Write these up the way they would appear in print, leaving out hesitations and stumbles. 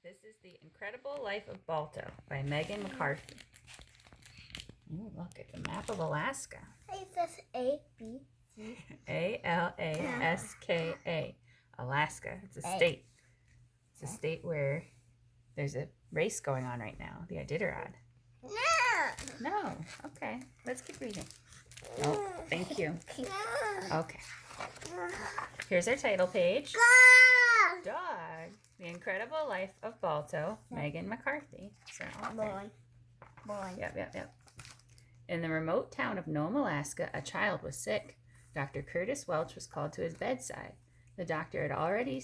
This is The Incredible Life of Balto by Megan McCarthy. Ooh, look, it's a map of Alaska. It says A, B, C. Alaska. Alaska. It's a state. It's a state where there's a race going on right now, the Iditarod. No. Okay. Let's keep reading. Oh, thank you. Okay. Here's our title page. Dog. The Incredible Life of Balto, Megan McCarthy. So, okay. Boy. Yep. In the remote town of Nome, Alaska, a child was sick. Dr. Curtis Welch was called to his bedside. The doctor had already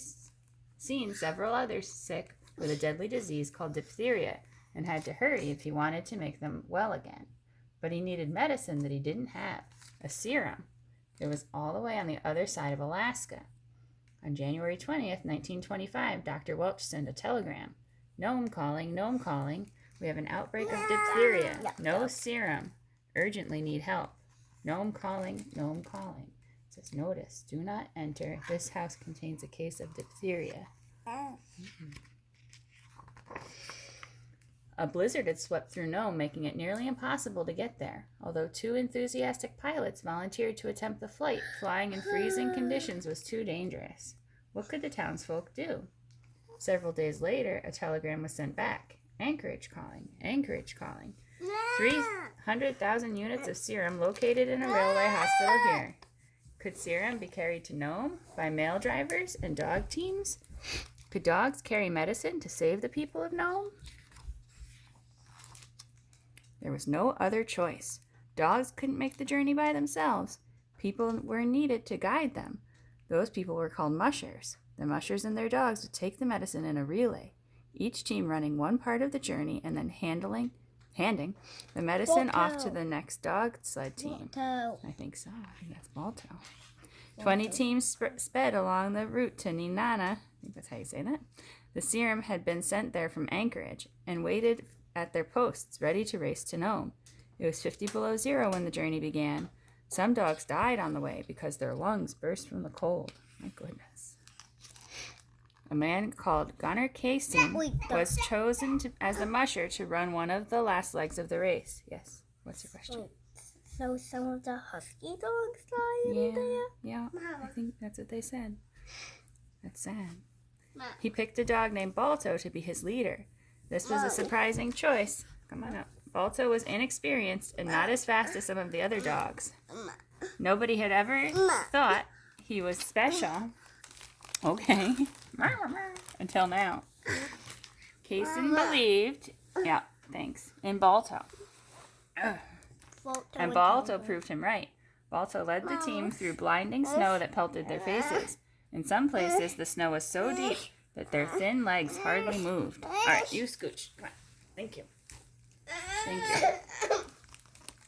seen several others sick with a deadly disease called diphtheria and had to hurry if he wanted to make them well again. But he needed medicine that he didn't have, a serum. It was all the way on the other side of Alaska. On January 20th, 1925, Dr. Welch sent a telegram. Nome calling. We have an outbreak of diphtheria. No serum. Urgently need help. Nome calling. It says, notice, do not enter. This house contains a case of diphtheria. A blizzard had swept through Nome, making it nearly impossible to get there. Although 2 enthusiastic pilots volunteered to attempt the flight, flying in freezing conditions was too dangerous. What could the townsfolk do? Several days later, a telegram was sent back. Anchorage calling. 300,000 units of serum located in a railway hospital here. Could serum be carried to Nome by mail drivers and dog teams? Could dogs carry medicine to save the people of Nome? There was no other choice. Dogs couldn't make the journey by themselves. People were needed to guide them. Those people were called mushers. The mushers and their dogs would take the medicine in a relay, each team running one part of the journey and then handing the medicine off to the next dog sled team. Balto. I think so. I think that's Balto. 20 teams sped along the route to Ninana. I think that's how you say that. The serum had been sent there from Anchorage and waited at their posts, ready to race to Nome. It was 50 below zero when the journey began. Some dogs died on the way because their lungs burst from the cold. My goodness. A man called Gunnar Casing was chosen as the musher to run one of the last legs of the race. Yes. What's your question? So some of the husky dogs died in there? Yeah. I think that's what they said. That's sad. He picked a dog named Balto to be his leader. This was a surprising choice. Come on up. Balto was inexperienced and not as fast as some of the other dogs. Nobody had ever thought he was special. Okay. Until now. Kaysen believed, in Balto. And Balto proved him right. Balto led the team through blinding snow that pelted their faces. In some places, the snow was so deep that their thin legs hardly moved. All right, you scooch. Come on. Thank you.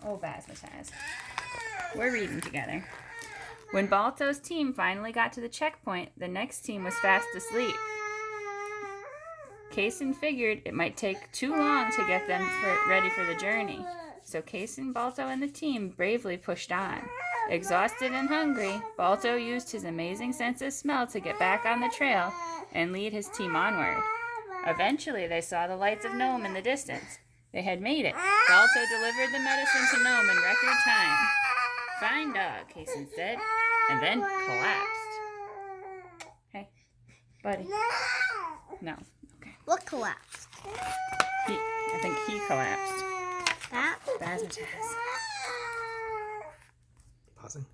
Oh, Basmataz. We're reading together. When Balto's team finally got to the checkpoint, the next team was fast asleep. Kaysen figured it might take too long to get them ready for the journey. So Kaysen, Balto, and the team bravely pushed on. Exhausted and hungry, Balto used his amazing sense of smell to get back on the trail and lead his team onward. Eventually, they saw the lights of Nome in the distance. They had made it. Balto delivered the medicine to Nome in record time. Fine dog, Kaysen said, and then collapsed. Hey, buddy. No. Okay. What collapsed? I think he collapsed. That? Basmataz. Pausing.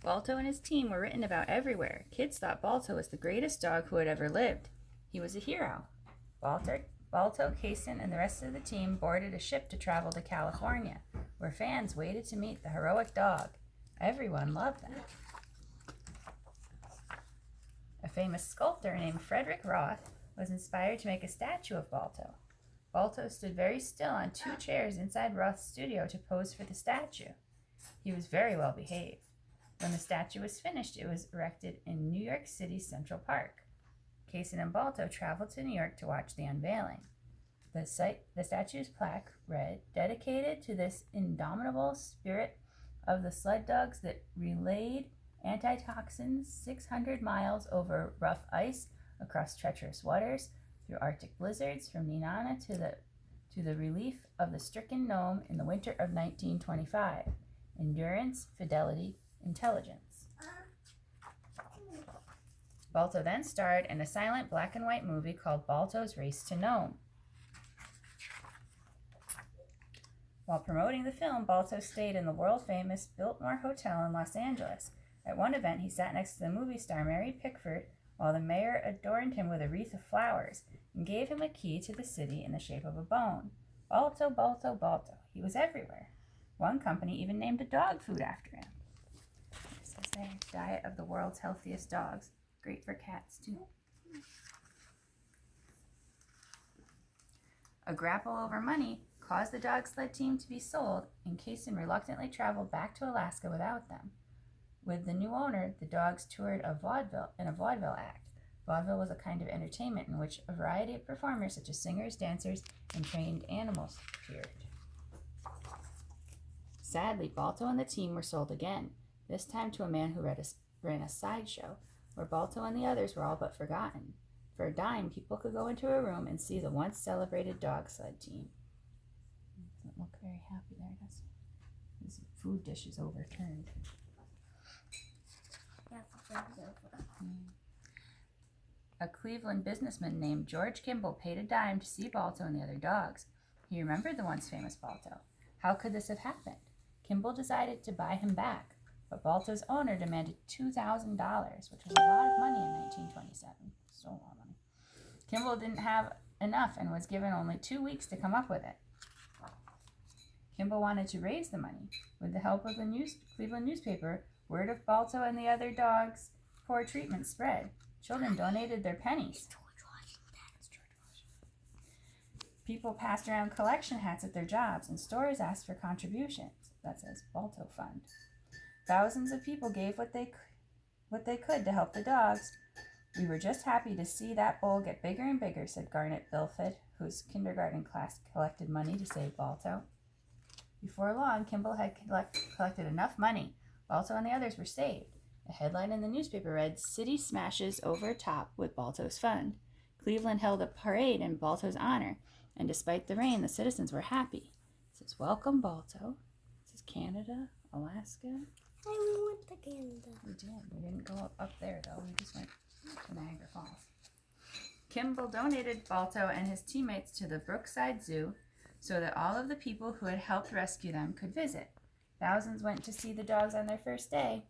Balto and his team were written about everywhere. Kids thought Balto was the greatest dog who had ever lived. He was a hero. Balto, Kaysen, and the rest of the team boarded a ship to travel to California, where fans waited to meet the heroic dog. Everyone loved them. A famous sculptor named Frederick Roth was inspired to make a statue of Balto. Balto stood very still on 2 chairs inside Roth's studio to pose for the statue. He was very well behaved. When the statue was finished, it was erected in New York City's Central Park. Kaysen and Balto traveled to New York to watch the unveiling. The statue's plaque read, "Dedicated to this indomitable spirit of the sled dogs that relayed antitoxins 600 miles over rough ice across treacherous waters, through Arctic blizzards, from Nenana to the relief of the stricken gnome in the winter of 1925. Endurance, fidelity, intelligence. Balto then starred in a silent black and white movie called Balto's Race to Nome. While promoting the film, Balto stayed in the world-famous Biltmore Hotel in Los Angeles. At one event, he sat next to the movie star Mary Pickford while the mayor adorned him with a wreath of flowers and gave him a key to the city in the shape of a bone. Balto, Balto, Balto. He was everywhere. One company even named a dog food after him. It says there, diet of the world's healthiest dogs. Great for cats, too. A grapple over money caused the dog sled team to be sold, and Kaysen reluctantly traveled back to Alaska without them. With the new owner, the dogs toured a vaudeville act. Vaudeville was a kind of entertainment in which a variety of performers, such as singers, dancers, and trained animals, appeared. Sadly, Balto and the team were sold again, this time to a man who ran a sideshow, where Balto and the others were all but forgotten. For a dime, people could go into a room and see the once celebrated dog sled team. Doesn't look very happy there, does it? His food dish is overturned. A Cleveland businessman named George Kimball paid a dime to see Balto and the other dogs. He remembered the once famous Balto. How could this have happened? Kimball decided to buy him back, but Balto's owner demanded $2,000, which was a lot of money in 1927. So a lot of money. Kimball didn't have enough and was given only 2 weeks to come up with it. Kimball wanted to raise the money. With the help of the Cleveland newspaper, word of Balto and the other dogs' poor treatment spread. Children donated their pennies. People passed around collection hats at their jobs, and stores asked for contributions. That says Balto Fund. Thousands of people gave what they could to help the dogs. We were just happy to see that bowl get bigger and bigger, said Garnet Bilford, whose kindergarten class collected money to save Balto. Before long, Kimball had collected enough money. Balto and the others were saved. A headline in the newspaper read, "City smashes over top with Balto's fund." Cleveland held a parade in Balto's honor, and despite the rain, the citizens were happy. It says, "Welcome, Balto." This is Canada, Alaska. I went to Canada. We did. We didn't go up there, though. We just went to Niagara Falls. Kimball donated Balto and his teammates to the Brookside Zoo so that all of the people who had helped rescue them could visit. Thousands went to see the dogs on their first day.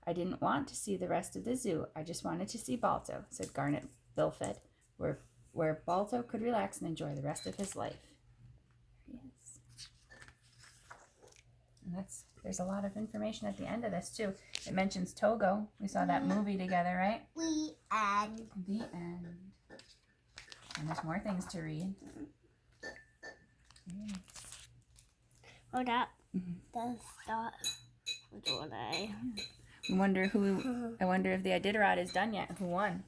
"I didn't want to see the rest of the zoo. I just wanted to see Balto," said Garnet Bilford, where Balto could relax and enjoy the rest of his life. There he is. And there's a lot of information at the end of this, too. It mentions Togo. We saw that movie together, right? The end. The end. And there's more things to read. Yes. Hold up. Does start with all day. I wonder if the Iditarod is done yet. Who won?